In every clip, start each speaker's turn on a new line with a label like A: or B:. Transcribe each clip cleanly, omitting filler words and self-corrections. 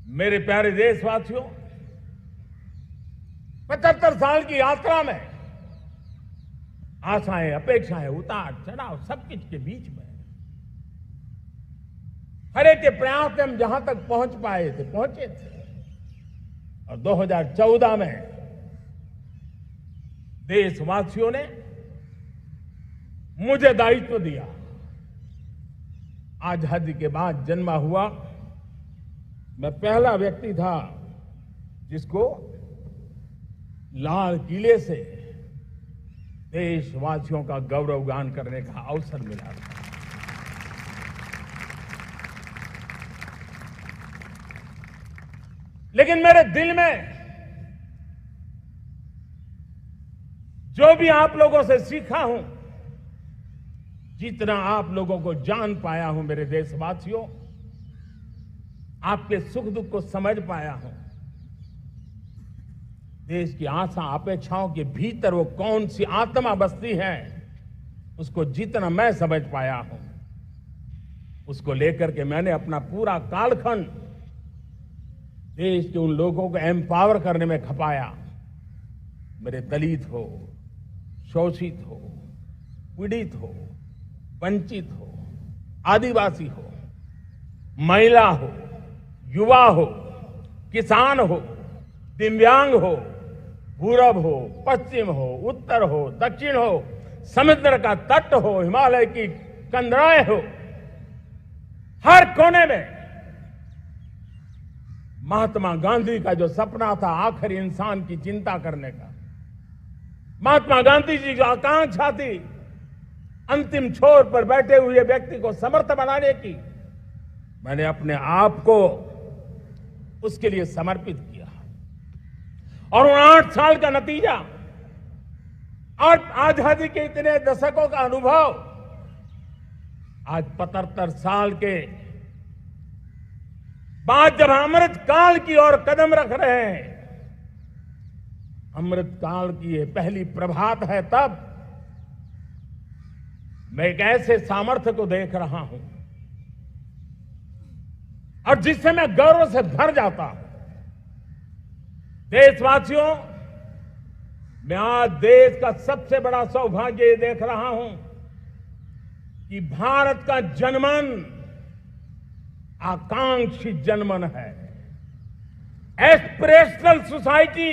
A: मेरे प्यारे देशवासियों, 75 साल की यात्रा में आशाएं, अपेक्षाएं, उतार चढ़ाव सब कुछ के बीच में हर एक के प्रयास से हम जहां तक पहुंच पाए थे, पहुंचे थे। और 2014 में देशवासियों ने मुझे दायित्व दिया। आजादी के बाद जन्मा हुआ मैं पहला व्यक्ति था जिसको लाल किले से देशवासियों का गौरवगान करने का अवसर मिला था। लेकिन मेरे दिल में जो भी आप लोगों से सीखा हूं, जितना आप लोगों को जान पाया हूं मेरे देशवासियों, आपके सुख दुख को समझ पाया हूं, देश की आशा अपेक्षाओं के भीतर वो कौन सी आत्मा बसती है, उसको जितना मैं समझ पाया हूं, उसको लेकर के मैंने अपना पूरा कालखंड देश के उन लोगों को एम्पावर करने में खपाया। मेरे दलित हो, शोषित हो, पीड़ित हो, वंचित हो, आदिवासी हो, महिला हो, युवा हो, किसान हो, दिव्यांग हो, पूरब हो, पश्चिम हो, उत्तर हो, दक्षिण हो, समुद्र का तट हो, हिमालय की कंदराएं हो, हर कोने में महात्मा गांधी का जो सपना था आखिर इंसान की चिंता करने का, महात्मा गांधी जी की आकांक्षा थी अंतिम छोर पर बैठे हुए व्यक्ति को समर्थ बनाने की, मैंने अपने आप को उसके लिए समर्पित किया। और उन 8 साल का नतीजा और आजादी के इतने दशकों का अनुभव आज 75 साल के बाद जब अमृत काल की ओर कदम रख रहे हैं, अमृत काल की ये पहली प्रभात है, तब मैं एक ऐसे सामर्थ्य को देख रहा हूं और जिससे मैं गौरव से भर जाता हूं। देशवासियों, मैं आज देश का सबसे बड़ा सौभाग्य ये देख रहा हूं कि भारत का जनमन आकांक्षी जनमन है। एस्पिरेशनल सोसाइटी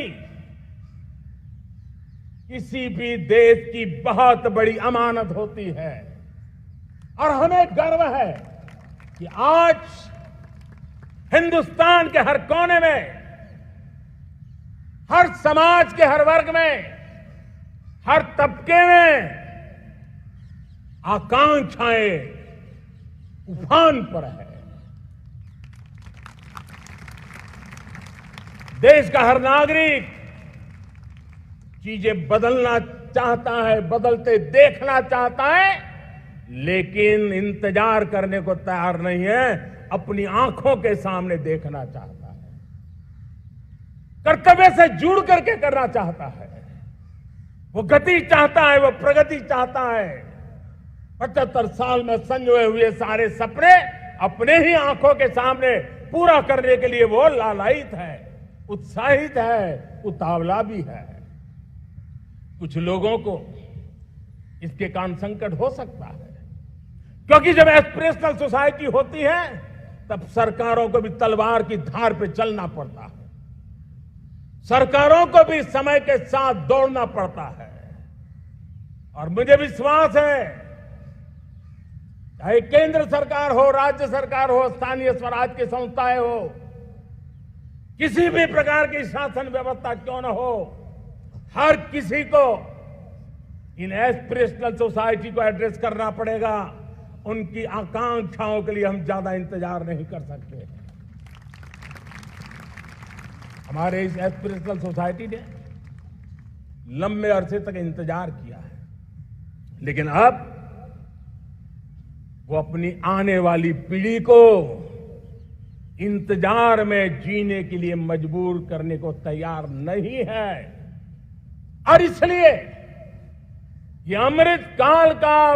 A: किसी भी देश की बहुत बड़ी अमानत होती है और हमें गर्व है कि आज हिंदुस्तान के हर कोने में, हर समाज के हर वर्ग में, हर तबके में आकांक्षाएं उफान पर है। देश का हर नागरिक चीजें बदलना चाहता है, बदलते देखना चाहता है, लेकिन इंतजार करने को तैयार नहीं है, अपनी आंखों के सामने देखना चाहता है, कर्तव्य से जुड़ करके करना चाहता है, वो गति चाहता है, वो प्रगति चाहता है। 75 साल में संजोए हुए सारे सपने अपने ही आंखों के सामने पूरा करने के लिए वो लालायित है, उत्साहित है, उतावला भी है। कुछ लोगों को इसके कारण संकट हो सकता है, क्योंकि जब एस्पिरेशनल सोसाइटी होती है तब सरकारों को भी तलवार की धार पे चलना पड़ता है, सरकारों को भी समय के साथ दौड़ना पड़ता है। और मुझे विश्वास है, चाहे केंद्र सरकार हो, राज्य सरकार हो, स्थानीय स्वराज की संस्थाएं हो, किसी भी प्रकार की शासन व्यवस्था क्यों न हो, हर किसी को इन एस्पिरेशनल सोसाइटी को एड्रेस करना पड़ेगा। उनकी आकांक्षाओं के लिए हम ज्यादा इंतजार नहीं कर सकते। हमारे इस एस्पिरेशनल सोसाइटी ने लंबे अरसे तक इंतजार किया है, लेकिन अब वो अपनी आने वाली पीढ़ी को इंतजार में जीने के लिए मजबूर करने को तैयार नहीं है। और इसलिए ये अमृत काल का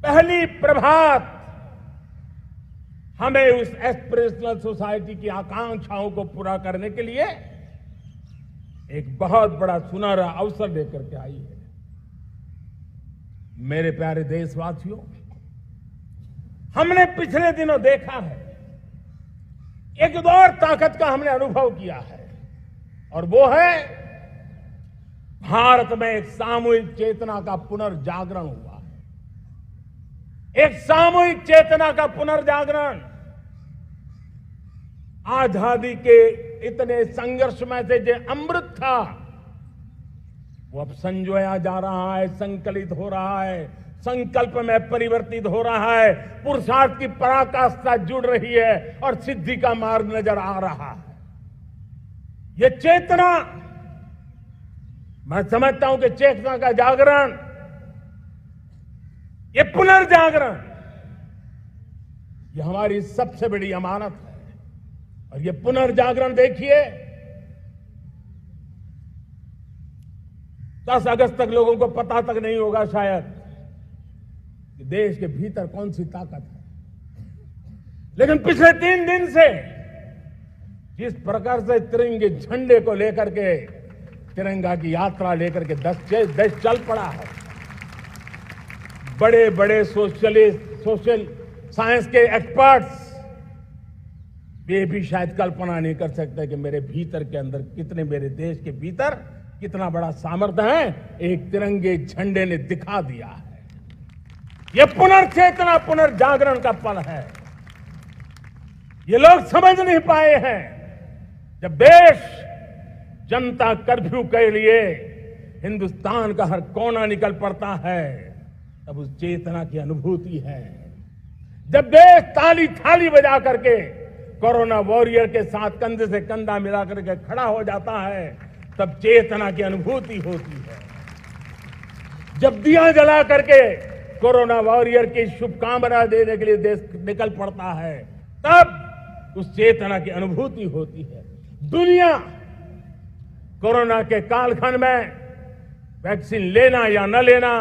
A: पहली प्रभात हमें उस एस्पिरेशनल सोसाइटी की आकांक्षाओं को पूरा करने के लिए एक बहुत बड़ा सुनहरा अवसर लेकर के आई है। मेरे प्यारे देशवासियों, हमने पिछले दिनों देखा है, एक और ताकत का हमने अनुभव किया है, और वो है भारत में एक सामूहिक चेतना का पुनर्जागरण हुआ है। एक सामूहिक चेतना का पुनर्जागरण। आजादी के इतने संघर्ष में से जो अमृत था, वो अब संजोया जा रहा है, संकलित हो रहा है, संकल्प में परिवर्तित हो रहा है, पुरुषार्थ की पराकाष्ठा जुड़ रही है और सिद्धि का मार्ग नजर आ रहा है। ये चेतना, मैं समझता हूं कि चेतना का जागरण, ये पुनर्जागरण, ये हमारी सबसे बड़ी अमानत है। और ये पुनर्जागरण देखिए, 10 अगस्त तक लोगों को पता तक नहीं होगा शायद कि देश के भीतर कौन सी ताकत है, लेकिन पिछले 3 दिन से जिस प्रकार से तिरंगे झंडे को लेकर के, तिरंगा की यात्रा लेकर के देश चल पड़ा है। बड़े बड़े सोशल साइंस के एक्सपर्ट्स वे भी शायद कल्पना नहीं कर सकते कि मेरे भीतर के अंदर कितने, मेरे देश के भीतर कितना बड़ा सामर्थ्य है, एक तिरंगे झंडे ने दिखा दिया है। यह पुनर्चेतना, पुनर्जागरण का पल है। ये लोग समझ नहीं पाए हैं। जब देश जनता कर्फ्यू के लिए हिंदुस्तान का हर कोना निकल पड़ता है, तब उस चेतना की अनुभूति है। जब देश ताली थाली बजा करके कोरोना वॉरियर के साथ कंधे से कंधा मिला करके खड़ा हो जाता है, तब चेतना की अनुभूति होती है। जब दिया जला करके कोरोना वॉरियर की शुभकामना देने के लिए देश निकल पड़ता है, तब उस चेतना की अनुभूति होती है। दुनिया कोरोना के कालखंड में वैक्सीन लेना या न लेना,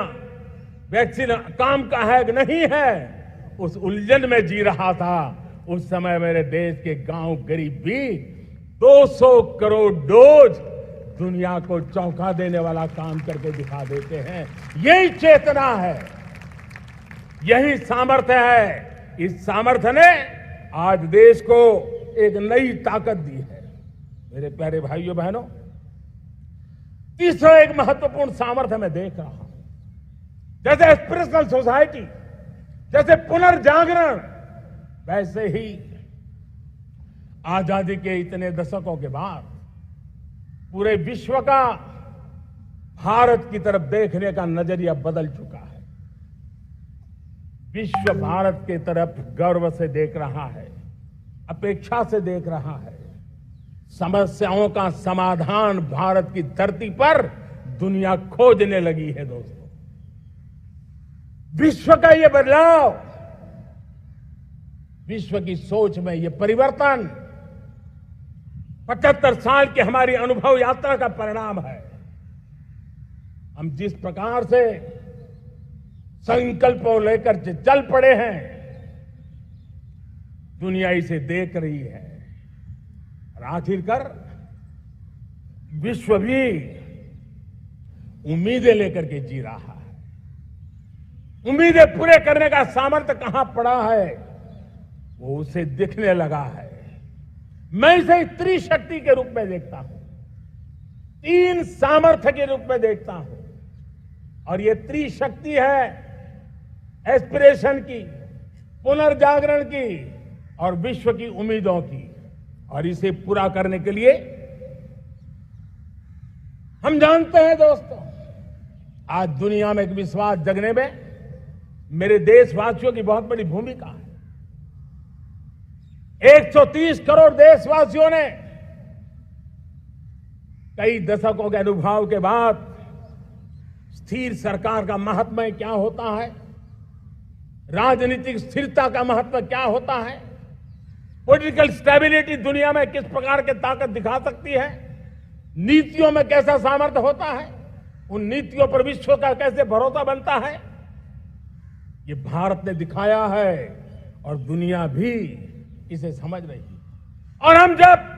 A: वैक्सीन काम का है कि नहीं है, उस उलझन में जी रहा था। उस समय मेरे देश के गांव गरीब भी 200 करोड़ डोज दुनिया को चौंका देने वाला काम करके दिखा देते हैं। यही चेतना है, यही सामर्थ्य है। इस सामर्थ्य ने आज देश को एक नई ताकत दी है। मेरे प्यारे भाइयों बहनों, तीसरा एक महत्वपूर्ण सामर्थ्य मैं देख रहा हूं, जैसे एस्पिरेशनल सोसाइटी, जैसे पुनर्जागरण, वैसे ही आजादी के इतने दशकों के बाद पूरे विश्व का भारत की तरफ देखने का नजरिया बदल चुका है। विश्व भारत की तरफ गर्व से देख रहा है, अपेक्षा से देख रहा है। समस्याओं का समाधान भारत की धरती पर दुनिया खोजने लगी है। दोस्तों, विश्व का यह बदलाव, विश्व की सोच में यह परिवर्तन 75 साल की हमारी अनुभव यात्रा का परिणाम है। हम जिस प्रकार से संकल्पों लेकर चल पड़े हैं, दुनिया इसे देख रही है। और आखिरकार विश्व भी उम्मीदें लेकर के जी रहा है। उम्मीदें पूरे करने का सामर्थ्य कहां पड़ा है, वो उसे दिखने लगा है। मैं इसे त्रिशक्ति के रूप में देखता हूं, 3 सामर्थ्य के रूप में देखता हूं। और ये त्रिशक्ति है एस्पिरेशन की, पुनर्जागरण की और विश्व की उम्मीदों की। और इसे पूरा करने के लिए हम जानते हैं दोस्तों, आज दुनिया में एक विश्वास जगने में मेरे देशवासियों की बहुत बड़ी भूमिका है। 130 करोड़ देशवासियों ने कई दशकों के अनुभव के बाद स्थिर सरकार का महत्व क्या होता है, राजनीतिक स्थिरता का महत्व क्या होता है, पॉलिटिकल स्टेबिलिटी दुनिया में किस प्रकार की ताकत दिखा सकती है, नीतियों में कैसा सामर्थ्य होता है, उन नीतियों पर विश्व का कैसे भरोसा बनता है, ये भारत ने दिखाया है। और दुनिया भी इसे समझ रही है। और हम जब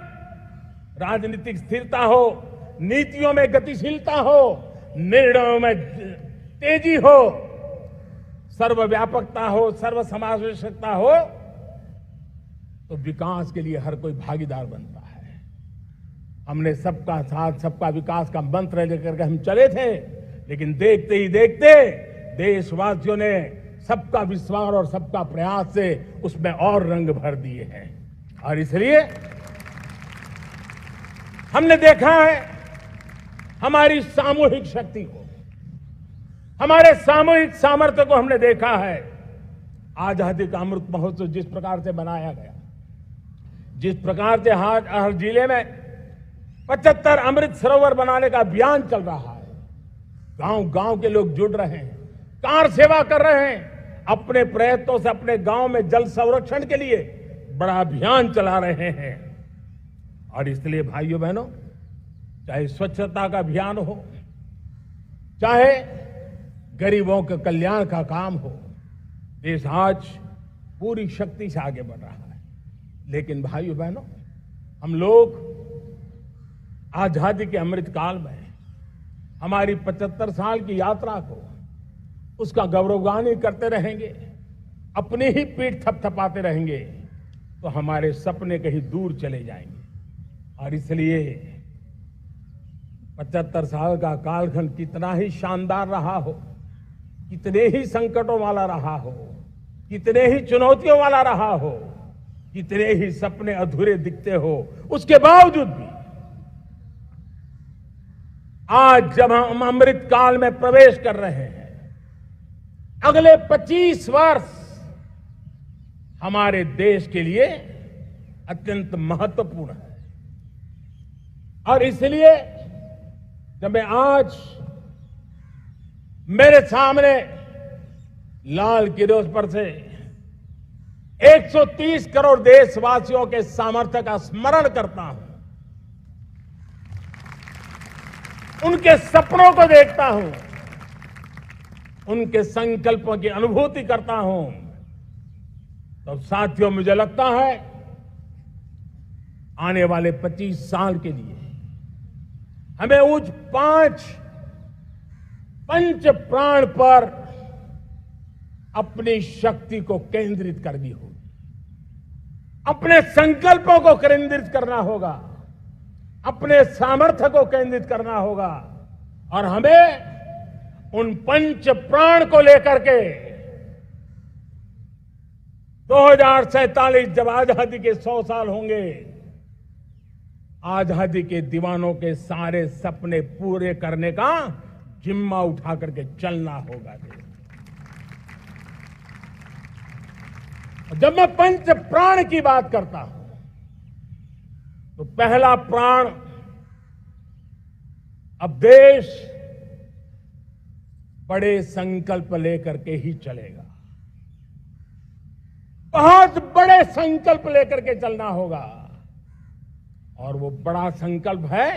A: राजनीतिक स्थिरता हो, नीतियों में गतिशीलता हो, निर्णयों में तेजी हो, सर्वव्यापकता हो, सर्वसमावेशकता हो, तो विकास के लिए हर कोई भागीदार बनता है। हमने सबका साथ सबका विकास का मंत्र लेकर के हम चले थे, लेकिन देखते ही देखते देशवासियों ने सबका विश्वास और सबका प्रयास से उसमें और रंग भर दिए हैं। और इसलिए हमने देखा है हमारी सामूहिक शक्ति को, हमारे सामूहिक सामर्थ्य को हमने देखा है। आजादी का अमृत महोत्सव जिस प्रकार से मनाया गया, जिस प्रकार से हर जिले में 75 अमृत सरोवर बनाने का अभियान चल रहा है, गांव गांव के लोग जुड़ रहे हैं, कार सेवा कर रहे हैं, अपने प्रयत्नों से अपने गांव में जल संरक्षण के लिए बड़ा अभियान चला रहे हैं। और इसलिए भाइयों बहनों, चाहे स्वच्छता का अभियान हो, चाहे गरीबों के कल्याण का काम हो, देश आज पूरी शक्ति से आगे बढ़ रहा है। लेकिन भाइयों बहनों, हम लोग आजादी के अमृत काल में हमारी 75 साल की यात्रा को, उसका गौरवगान करते रहेंगे, अपनी ही पीठ थपथपाते रहेंगे, तो हमारे सपने कहीं दूर चले जाएंगे। और इसलिए 75 साल का कालखंड कितना ही शानदार रहा हो, कितने ही संकटों वाला रहा हो, कितने ही चुनौतियों वाला रहा हो, कितने ही सपने अधूरे दिखते हो, उसके बावजूद भी आज जब हम अमृत काल में प्रवेश कर रहे हैं, अगले 25 वर्ष हमारे देश के लिए अत्यंत महत्वपूर्ण है। और इसलिए जब मैं आज मेरे सामने लाल किले पर से 130 करोड़ देशवासियों के सामर्थ्य का स्मरण करता हूं, उनके सपनों को देखता हूं, उनके संकल्पों की अनुभूति करता हूं, तो साथियों मुझे लगता है आने वाले 25 साल के लिए हमें उस 5 पंच प्राण पर अपनी शक्ति को केंद्रित करनी होगी, अपने संकल्पों को केंद्रित करना होगा, अपने सामर्थ्य को केंद्रित करना होगा। और हमें उन पंच प्राण को लेकर के 2047 जब आजादी के 100 साल होंगे, आजादी के दीवानों के सारे सपने पूरे करने का जिम्मा उठा करके चलना होगा। जब मैं पंच प्राण की बात करता हूं, तो पहला प्राण, अब देश बड़े संकल्प लेकर के ही चलेगा, बहुत बड़े संकल्प लेकर के चलना होगा। और वो बड़ा संकल्प है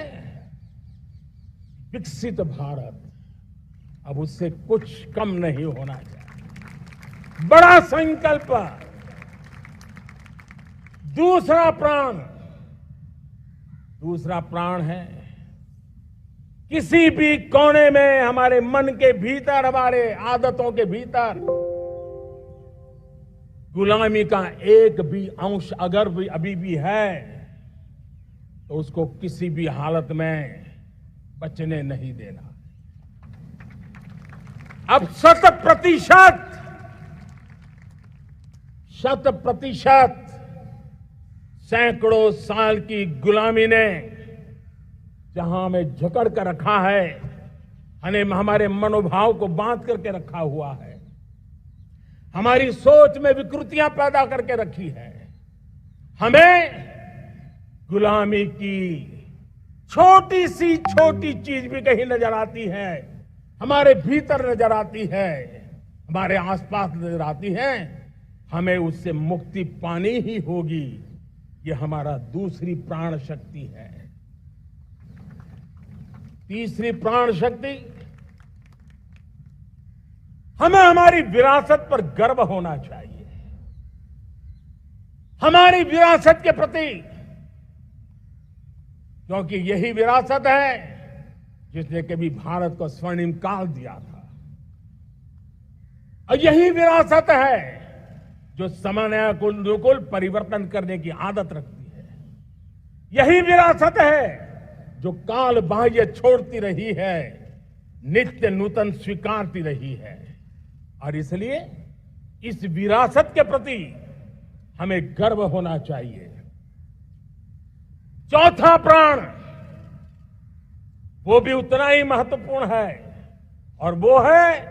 A: विकसित भारत। अब उससे कुछ कम नहीं होना चाहिए, बड़ा संकल्प। दूसरा प्राण है किसी भी कोने में हमारे मन के भीतर, हमारे आदतों के भीतर गुलामी का एक भी अंश अगर भी अभी भी है, तो उसको किसी भी हालत में बचने नहीं देना। अब 100% सैकड़ों साल की गुलामी ने जहां हमें जकड़ कर रखा है, हमारे मनोभाव को बांध करके रखा हुआ है, हमारी सोच में विकृतियां पैदा करके रखी है, हमें गुलामी की छोटी सी छोटी चीज भी कहीं नजर आती है, हमारे भीतर नजर आती है, हमारे आसपास नजर आती है, हमें उससे मुक्ति पानी ही होगी। ये हमारा दूसरी प्राण शक्ति है। तीसरी प्राण शक्ति, हमें हमारी विरासत पर गर्व होना चाहिए, हमारी विरासत के प्रति, क्योंकि यही विरासत है जिसने कभी भारत को स्वर्णिम काल दिया था, और यही विरासत है जो समय को अनुकूल परिवर्तन करने की आदत रखती है। यही विरासत है जो काल बाह्य छोड़ती रही है, नित्य नूतन स्वीकारती रही है। और इसलिए इस विरासत के प्रति हमें गर्व होना चाहिए। चौथा प्राण वो भी उतना ही महत्वपूर्ण है, और वो है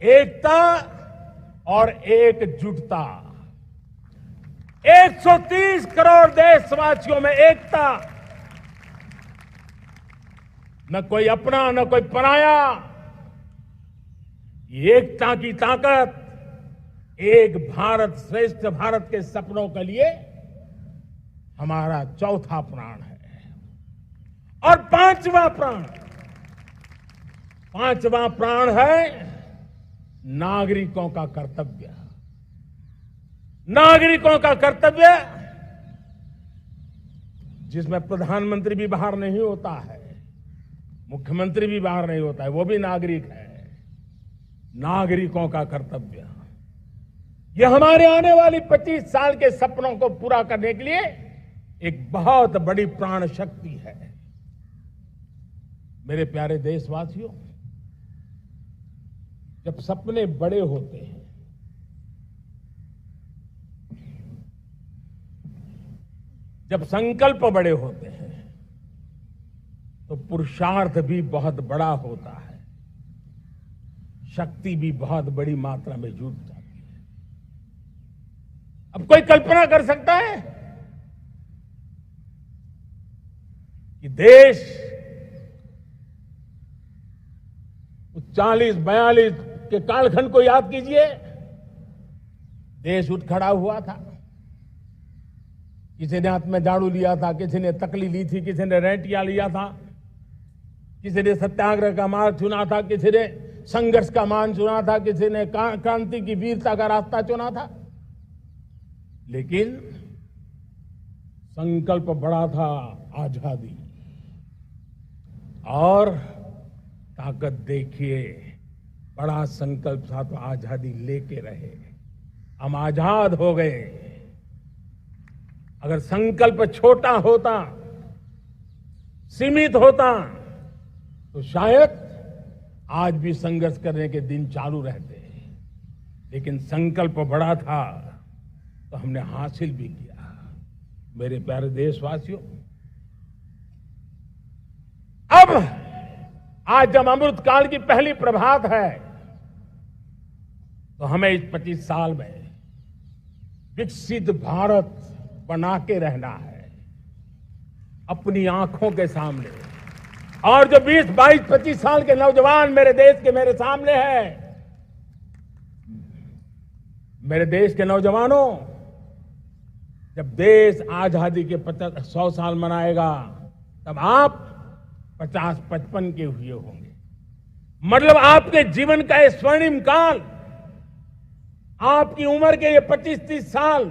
A: एकता और एकजुटता। 130 करोड़ देशवासियों में एकता, न कोई अपना न कोई पराया। ये एकता की ताकत एक भारत श्रेष्ठ भारत के सपनों के लिए हमारा चौथा प्राण है। और पांचवा प्राण है नागरिकों का कर्तव्य। नागरिकों का कर्तव्य जिसमें प्रधानमंत्री भी बाहर नहीं होता है, मुख्यमंत्री भी बाहर नहीं होता है, वो भी नागरिक है। नागरिकों का कर्तव्य, यह हमारे आने वाली 25 साल के सपनों को पूरा करने के लिए एक बहुत बड़ी प्राण शक्ति है। मेरे प्यारे देशवासियों, जब सपने बड़े होते हैं, जब संकल्प बड़े होते हैं, तो पुरुषार्थ भी बहुत बड़ा होता है, शक्ति भी बहुत बड़ी मात्रा में जुट जाती है। अब कोई कल्पना कर सकता है कि देश 40-42 के कालखंड को याद कीजिए। देश उठ खड़ा हुआ था, किसी ने हाथ में झाड़ू लिया था, किसी ने तकली ली थी, किसी ने रेंटिया लिया था, किसी ने सत्याग्रह का मार्ग चुना था, किसी ने संघर्ष का मान चुना था, किसी ने क्रांति की वीरता का रास्ता चुना था। लेकिन संकल्प बड़ा था, आजादी। और ताकत देखिए, बड़ा संकल्प था तो आजादी लेके रहे, हम आजाद हो गए। अगर संकल्प छोटा होता, सीमित होता, तो शायद आज भी संघर्ष करने के दिन चालू रहते। लेकिन संकल्प बड़ा था तो हमने हासिल भी किया। मेरे प्यारे देशवासियों, अब आज जब अमृत काल की पहली प्रभात है, तो हमें इस 25 साल में विकसित भारत बना के रहना है अपनी आंखों के सामने। और जो 20, 22, 25 साल के नौजवान मेरे देश के मेरे सामने हैं, मेरे देश के नौजवानों, जब देश आजादी के 100 साल मनाएगा, तब आप 50-55 के हुए होंगे। मतलब आपके जीवन का ये स्वर्णिम काल, आपकी उम्र के ये 25-30 साल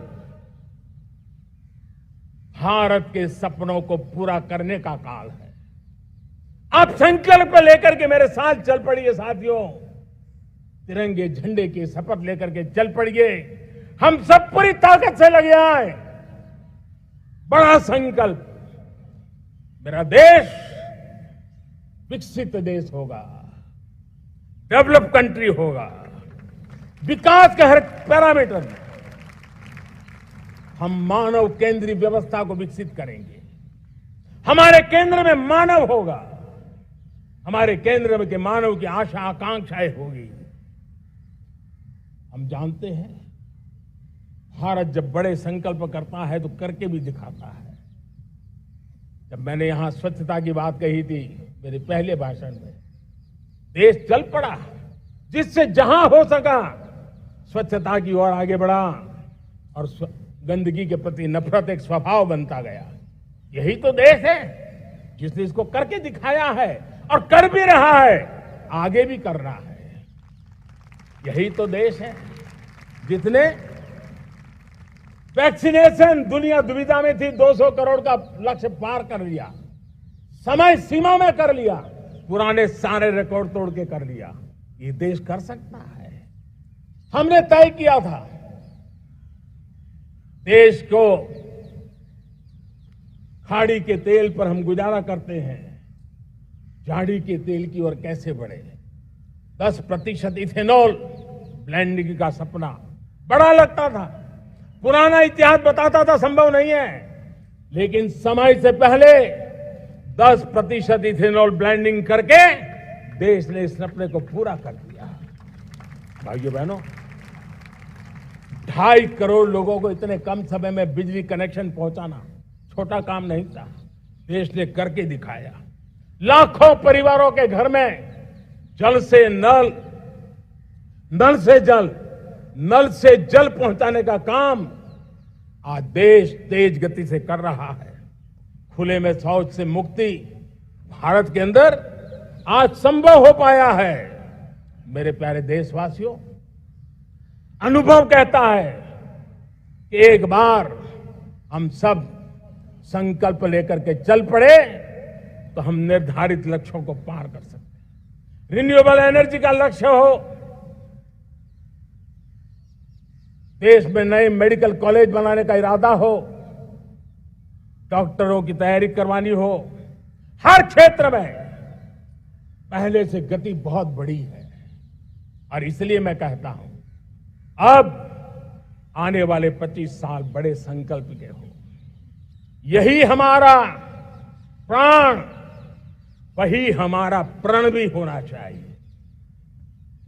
A: भारत के सपनों को पूरा करने का काल है। आप संकल्प लेकर के मेरे साथ चल पड़िए साथियों, तिरंगे झंडे की शपथ लेकर के चल पड़िए। हम सब पूरी ताकत से लगे आए। बड़ा संकल्प, मेरा देश विकसित देश होगा, डेवलप कंट्री होगा। विकास के हर पैरामीटर में हम मानव केंद्रीय व्यवस्था को विकसित करेंगे। हमारे केंद्र में मानव होगा, हमारे केंद्र में के मानव की आशा आकांक्षाएं होगी। हम जानते हैं, भारत जब बड़े संकल्प करता है तो करके भी दिखाता है। जब मैंने यहां स्वच्छता की बात कही थी मेरे पहले भाषण में, देश चल पड़ा, जिससे जहां हो सका स्वच्छता की ओर आगे बढ़ा, और गंदगी के प्रति नफरत एक स्वभाव बनता गया। यही तो देश है जिसने इसको करके दिखाया है, और कर भी रहा है, आगे भी कर रहा है। यही तो देश है जिसने वैक्सीनेशन दुनिया दुविधा में थी, 200 करोड़ का लक्ष्य पार कर लिया, समय सीमा में कर लिया, पुराने सारे रिकॉर्ड तोड़ के कर लिया। ये देश कर सकता है। हमने तय किया था देश को खाड़ी के तेल पर हम गुजारा करते हैं, झाड़ी के तेल की ओर कैसे बढ़े। 10% इथेनॉल ब्लेंडिंग का सपना बड़ा लगता था, पुराना इतिहास बताता था संभव नहीं है, लेकिन समय से पहले 10% इथेनॉल ब्लेंडिंग करके देश ने इस सपने को पूरा कर दिया। भाइयों बहनों, 2.5 करोड़ लोगों को इतने कम समय में बिजली कनेक्शन पहुंचाना छोटा काम नहीं था, देश ने करके दिखाया। लाखों परिवारों के घर में जल से नल, नल से जल, नल से जल पहुंचाने का काम आज देश तेज गति से कर रहा है। खुले में शौच से मुक्ति भारत के अंदर आज संभव हो पाया है। मेरे प्यारे देशवासियों, अनुभव कहता है कि एक बार हम सब संकल्प लेकर के चल पड़े तो हम निर्धारित लक्ष्यों को पार कर सकते हैं। रिन्यूएबल एनर्जी का लक्ष्य हो, देश में नए मेडिकल कॉलेज बनाने का इरादा हो, डॉक्टरों की तैयारी करवानी हो, हर क्षेत्र में पहले से गति बहुत बड़ी है। और इसलिए मैं कहता हूं, अब आने वाले 25 साल बड़े संकल्प के हो। यही हमारा प्राण, वही हमारा प्रण भी होना चाहिए।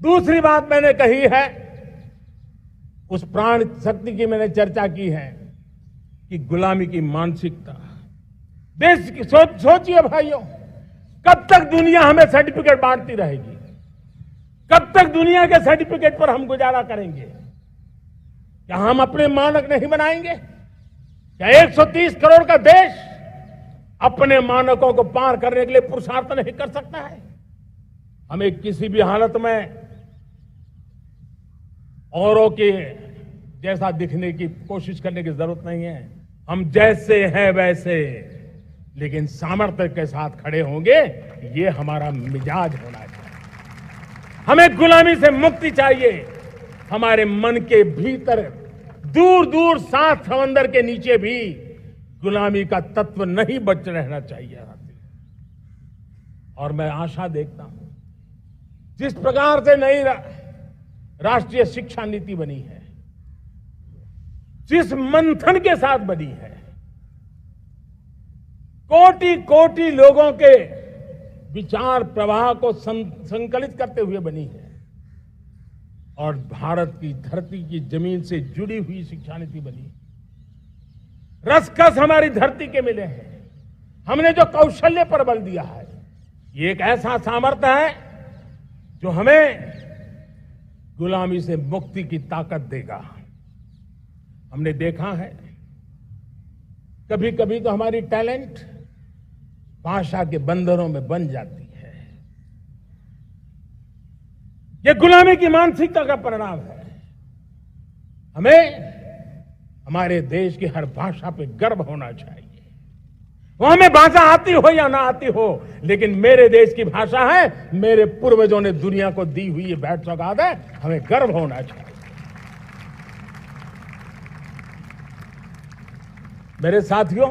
A: दूसरी बात मैंने कही है, उस प्राण शक्ति की मैंने चर्चा की है कि गुलामी की मानसिकता। देश की सोचिए भाइयों, कब तक दुनिया हमें सर्टिफिकेट बांटती रहेगी? कब तक दुनिया के सर्टिफिकेट पर हम गुजारा करेंगे? क्या हम अपने मानक नहीं बनाएंगे? क्या 130 करोड़ का देश अपने मानकों को पार करने के लिए पुरुषार्थ नहीं कर सकता है? हमें किसी भी हालत में औरों के जैसा दिखने की कोशिश करने की जरूरत नहीं है। हम जैसे हैं वैसे, लेकिन सामर्थ्य के साथ खड़े होंगे, ये हमारा मिजाज होना चाहिए। हमें गुलामी से मुक्ति चाहिए। हमारे मन के भीतर दूर दूर 7 समंदर के नीचे भी गुलामी का तत्व नहीं बच रहना चाहिए। और मैं आशा देखता हूं, जिस प्रकार से नई राष्ट्रीय शिक्षा नीति बनी है, जिस मंथन के साथ बनी है, कोटि कोटि लोगों के विचार प्रवाह को संकलित करते हुए बनी है, और भारत की धरती की जमीन से जुड़ी हुई शिक्षा नीति बनी। रसकस हमारी धरती के मिले हैं। हमने जो कौशल्य पर बल दिया है, ये एक ऐसा सामर्थ्य है जो हमें गुलामी से मुक्ति की ताकत देगा। हमने देखा है, कभी कभी तो हमारी टैलेंट भाषा के बंधनों में बन जाती है। ये गुलामी की मानसिकता का परिणाम है। हमें हमारे देश की हर भाषा पे गर्व होना चाहिए। वो हमें भाषा आती हो या ना आती हो, लेकिन मेरे देश की भाषा है, मेरे पूर्वजों ने दुनिया को दी हुई ये भेंट सौगात है, हमें गर्व होना चाहिए। मेरे साथियों,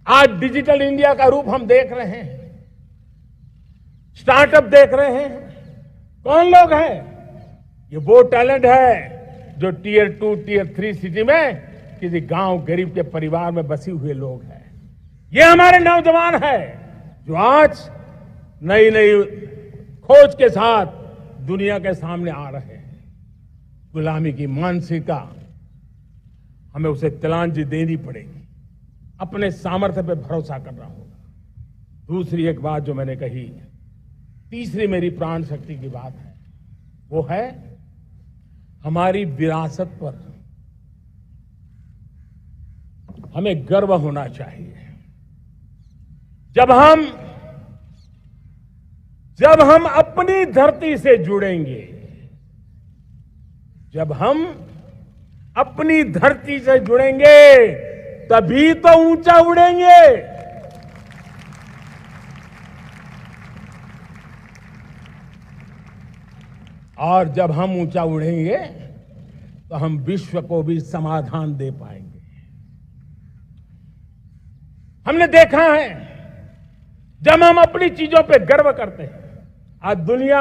A: आज डिजिटल इंडिया का रूप हम देख रहे हैं, स्टार्टअप देख रहे हैं। कौन लोग हैं? ये वो टैलेंट है जो टियर 2, टियर 3 सिटी में किसी गांव गरीब के परिवार में बसे हुए लोग हैं। ये हमारे नौजवान हैं जो आज नई नई खोज के साथ दुनिया के सामने आ रहे हैं। गुलामी की मानसिकता हमें उसे तिलांजलि देनी पड़ेगी। अपने सामर्थ्य पे भरोसा करना होगा। दूसरी एक बात जो मैंने कही, तीसरी मेरी प्राण शक्ति की बात है, वो है हमारी विरासत पर हमें गर्व होना चाहिए। जब हम अपनी धरती से जुड़ेंगे, जब हम अपनी धरती से जुड़ेंगे तभी तो ऊंचा उड़ेंगे। और जब हम ऊंचा उड़ेंगे तो हम विश्व को भी समाधान दे पाएंगे। हमने देखा है जब हम अपनी चीजों पे गर्व करते हैं, आज दुनिया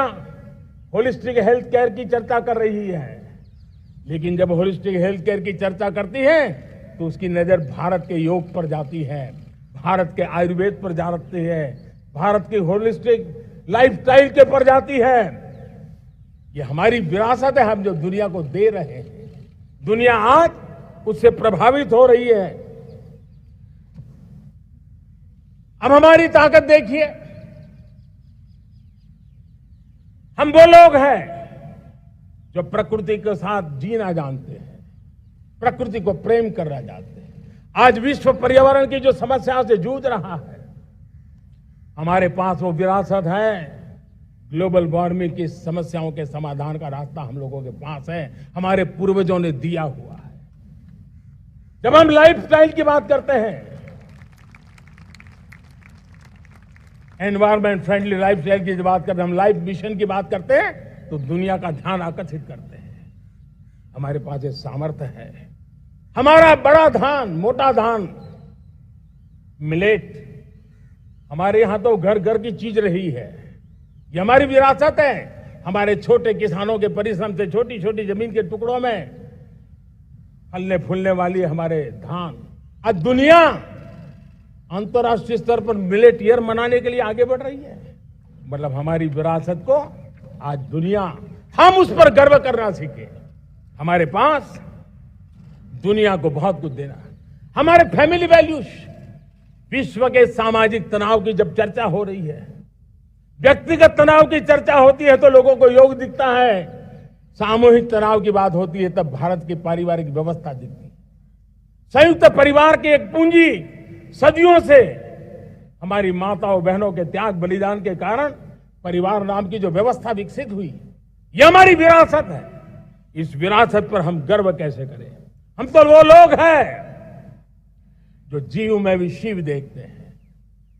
A: होलिस्टिक हेल्थ केयर की चर्चा कर रही है, लेकिन जब होलिस्टिक हेल्थ केयर की चर्चा करती है तो उसकी नजर भारत के योग पर जाती है, भारत के आयुर्वेद पर जाती है, भारत की होलिस्टिक लाइफस्टाइल के पर जाती है। ये हमारी विरासत है, हम जो दुनिया को दे रहे हैं। दुनिया आज उससे प्रभावित हो रही है। अब हमारी ताकत देखिए, हम वो लोग हैं जो प्रकृति के साथ जीना जानते हैं, प्रकृति को प्रेम करना जानते हैं। आज विश्व पर्यावरण की जो समस्याओं से जूझ रहा है, हमारे पास वो विरासत है। ग्लोबल वार्मिंग की समस्याओं के समाधान का रास्ता हम लोगों के पास है, हमारे पूर्वजों ने दिया हुआ है। जब हम लाइफस्टाइल की बात करते हैं, एनवायरमेंट फ्रेंडली लाइफस्टाइल की बात करते हैं, हम लाइफ मिशन की बात करते हैं, तो दुनिया का ध्यान आकर्षित करते हैं। हमारे पास ये सामर्थ्य है। हमारा बड़ा धान, मोटा धान, मिलेट, हमारे यहां तो घर घर की चीज रही है। ये हमारी विरासत है। हमारे छोटे किसानों के परिश्रम से छोटी छोटी जमीन के टुकड़ों में फलने फूलने वाली हमारे धान, आज दुनिया अंतर्राष्ट्रीय स्तर पर मिलेट ईयर मनाने के लिए आगे बढ़ रही है। मतलब हमारी विरासत को आज दुनिया, हम उस पर गर्व करना सीखे। हमारे पास दुनिया को बहुत कुछ देना है। हमारे फैमिली वैल्यूज, विश्व के सामाजिक तनाव की जब चर्चा हो रही है, व्यक्तिगत तनाव की चर्चा होती है तो लोगों को योग दिखता है, सामूहिक तनाव की बात होती है तब भारत की पारिवारिक व्यवस्था दिखती है। संयुक्त परिवार की एक पूंजी, सदियों से हमारी माताओं बहनों के त्याग बलिदान के कारण परिवार नाम की जो व्यवस्था विकसित हुई, ये हमारी विरासत है। इस विरासत पर हम गर्व कैसे करें? हम तो वो लोग हैं जो जीव में भी शिव देखते हैं।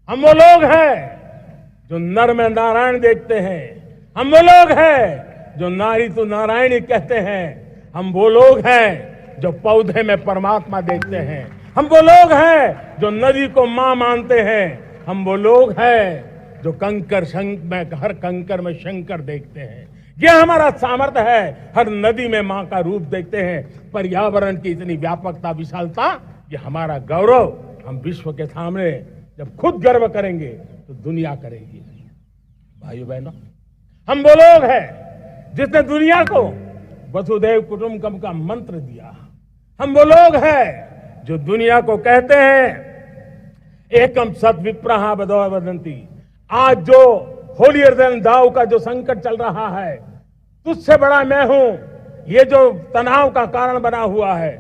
A: हम वो लोग हैं जो नर में नारायण देखते हैं। हम वो लोग हैं जो नारी तो नारायणी कहते हैं। हम वो लोग हैं जो पौधे में परमात्मा देखते हैं। हम वो लोग हैं जो नदी को मां मानते हैं। हम वो लोग हैं जो कंकर में, हर कंकर में शंकर देखते हैं। ये हमारा सामर्थ्य है। हर नदी में मां का रूप देखते हैं। पर्यावरण की इतनी व्यापकता, विशालता, ये हमारा गौरव। हम विश्व के सामने जब खुद गर्व करेंगे तो दुनिया करेगी। भाइयों बहनों, हम वो लोग हैं जिसने दुनिया को वसुधैव कुटुंबकम का मंत्र दिया। हम वो लोग हैं जो दुनिया को कहते हैं एकम सत विप्रहा वदंती। आज जो होलियर देन दाऊ का जो संकट चल रहा है, तुझसे बड़ा मैं हूं, ये जो तनाव का कारण बना हुआ है,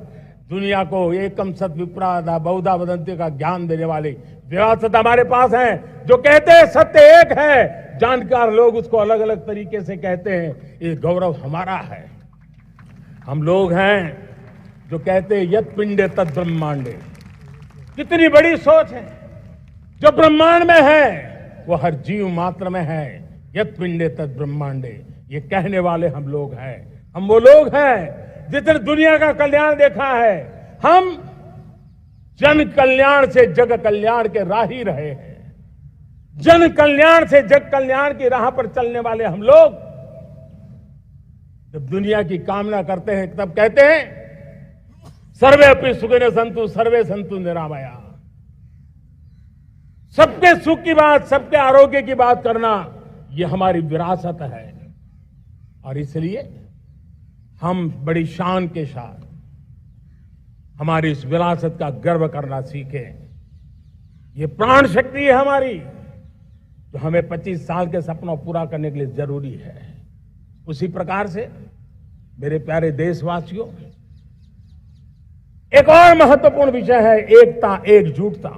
A: दुनिया को एकम सत विप्रा बहुधा वदंती का ज्ञान देने वाली विरासत हमारे पास है। जो कहते हैं सत्य एक है, जानकार लोग उसको अलग अलग तरीके से कहते हैं। ये गौरव हमारा है। हम लोग हैं जो कहते हैं यत पिंडे तद ब्रह्मांडे। कितनी बड़ी सोच है। जो ब्रह्मांड में है वो हर जीव मात्र में है। यत पिंडे तद ब्रह्मांडे, ये कहने वाले हम लोग हैं। हम वो लोग हैं जिसने दुनिया का कल्याण देखा है। हम जन कल्याण से जग कल्याण के राही रहे हैं। जन कल्याण से जग कल्याण की राह पर चलने वाले हम लोग जब दुनिया की कामना करते हैं तब कहते हैं सर्वे अपि सुखिनः सन्तु सर्वे सन्तु निरामया। सबके सुख की बात, सबके आरोग्य की बात करना, यह हमारी विरासत है। और इसलिए हम बड़ी शान के साथ हमारी इस विरासत का गर्व करना सीखें। ये प्राण शक्ति है हमारी, जो हमें 25 साल के सपनों पूरा करने के लिए जरूरी है। उसी प्रकार से मेरे प्यारे देशवासियों, एक और महत्वपूर्ण विषय है एकता, एकजुटता।